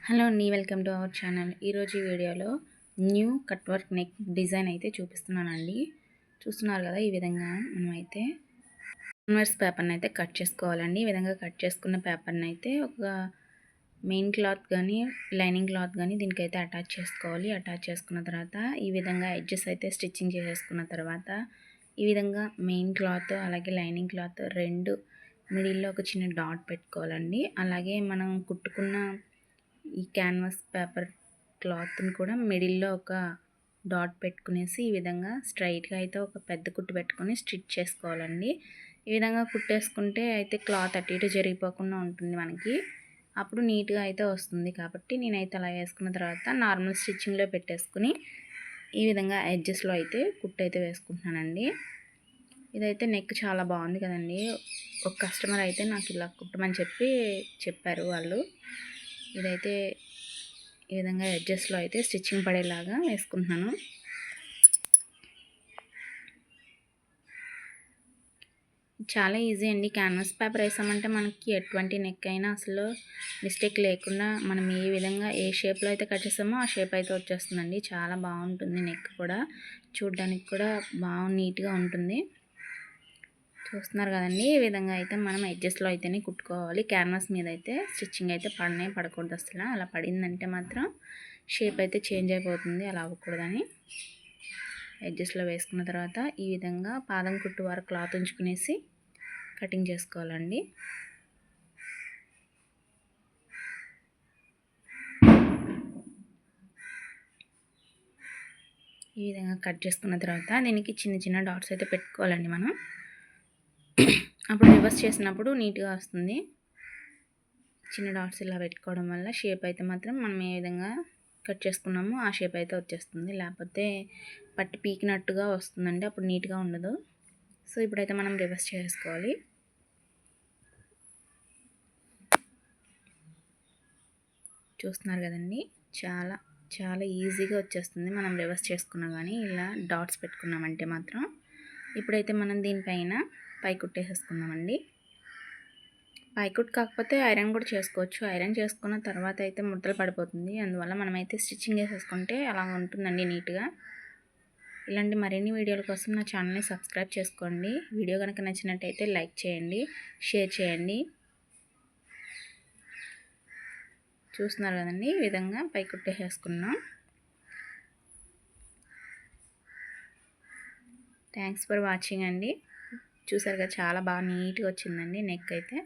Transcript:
Hello అండి, welcome to our channel. ఈరోజు ఈ వీడియోలో new cut work neck design అయితే చూపిస్తున్నానండి. చూస్తున్నారు కదా, ఈ విధంగా మనమైతే కన్వర్స్ పేపర్ని అయితే కట్ చేసుకోవాలండి. ఈ విధంగా కట్ చేసుకున్న పేపర్ని అయితే ఒక మెయిన్ క్లాత్ కానీ లైనింగ్ క్లాత్ కానీ దీనికైతే అటాచ్ చేసుకోవాలి. అటాచ్ చేసుకున్న తర్వాత ఈ విధంగా ఎడ్జెస్ అయితే స్టిచ్చింగ్ చేసేసుకున్న తర్వాత ఈ విధంగా మెయిన్ క్లాత్ అలాగే లైనింగ్ క్లాత్ రెండు మిడిల్లో ఒక చిన్న డాట్ పెట్టుకోవాలండి. అలాగే మనం కుట్టుకున్న ఈ క్యాన్వాస్ పేపర్ క్లాత్ని కూడా మిడిల్లో ఒక డాట్ పెట్టుకునేసి ఈ విధంగా స్ట్రైట్గా అయితే ఒక పెద్ద కుట్టు పెట్టుకొని స్టిచ్ చేసుకోవాలండి. ఈ విధంగా కుట్టేసుకుంటే అయితే క్లాత్ అటు ఇటు జరిగిపోకుండా ఉంటుంది మనకి. అప్పుడు నీట్గా అయితే వస్తుంది. కాబట్టి నేనైతే అలా వేసుకున్న తర్వాత నార్మల్ స్టిచ్చింగ్లో పెట్టేసుకుని ఈ విధంగా ఎడ్జెస్లో అయితే కుట్టు అయితే వేసుకుంటున్నానండి. ఇదైతే నెక్ చాలా బాగుంది కదండి. ఒక కస్టమర్ అయితే నాకు ఇలా కుట్టమని చెప్పారు వాళ్ళు. ఇదైతే ఈ విధంగా ఎడ్జెస్లో అయితే స్టిచ్చింగ్ పడేలాగా వేసుకుంటున్నాను. చాలా ఈజీ అండి. క్యాన్వాస్ పేపర్ వేసామంటే మనకి ఎటువంటి నెక్ అయినా అసలు మిస్టేక్ లేకుండా మనం ఏ విధంగా ఏ షేప్లో అయితే కట్ చేసామో ఆ షేప్ అయితే వచ్చేస్తుందండి. చాలా బాగుంటుంది. నెక్ కూడా చూడడానికి కూడా బాగా నీట్గా ఉంటుంది. చూస్తున్నారు కదండి, ఈ విధంగా అయితే మనం ఎడ్జెస్లో అయితేనే కుట్టుకోవాలి. క్యాన్వాస్ మీద అయితే స్టిచ్చింగ్ అయితే పడకూడదు అసలు. అలా పడిందంటే మాత్రం షేప్ అయితే చేంజ్ అయిపోతుంది. అలా అవ్వకూడదని ఎడ్జెస్లో వేసుకున్న తర్వాత ఈ విధంగా పాదం కుట్టు వరకు క్లాత్ ఉంచుకునేసి కటింగ్ చేసుకోవాలండి. ఈ విధంగా కట్ చేసుకున్న తర్వాత దీనికి చిన్న చిన్న డాట్స్ అయితే పెట్టుకోవాలండి మనం. అప్పుడు రివర్స్ చేసినప్పుడు నీట్గా వస్తుంది. చిన్న డాట్స్ ఇలా పెట్టుకోవడం వల్ల షేప్ అయితే మాత్రం మనం ఏ విధంగా కట్ చేసుకున్నామో ఆ షేప్ అయితే వచ్చేస్తుంది. లేకపోతే పట్టి పీకినట్టుగా వస్తుందండి, అప్పుడు నీట్గా ఉండదు. సో ఇప్పుడైతే మనం రివర్స్ చేసుకోవాలి. చూస్తున్నారు కదండి, చాలా చాలా ఈజీగా వచ్చేస్తుంది మనం రివర్స్ చేసుకున్నా కానీ ఇలా డాట్స్ పెట్టుకున్నామంటే మాత్రం. ఇప్పుడైతే మనం దీనిపైన పై కుట్టేసేసుకుందామండి. పైకుట్ కాకపోతే ఐరన్ కూడా చేసుకోవచ్చు. ఐరన్ చేసుకున్న తర్వాత అయితే ముడతలు పడిపోతుంది. అందువల్ల మనమైతే స్టిచ్చింగ్ చేసేసుకుంటే అలా ఉంటుందండి నీట్గా. ఇలాంటి మరిన్ని వీడియోల కోసం నా ఛానల్ని సబ్స్క్రైబ్ చేసుకోండి. వీడియో కనుక నచ్చినట్టయితే లైక్ చేయండి, షేర్ చేయండి. చూస్తున్నారు కదండి, ఈ విధంగా పైకుట్టేసేసుకున్నాం. థ్యాంక్స్ ఫర్ వాచింగ్ అండి. చూసారు కదా, చాలా బాగా నీట్గా వచ్చిందండి నెక్ అయితే.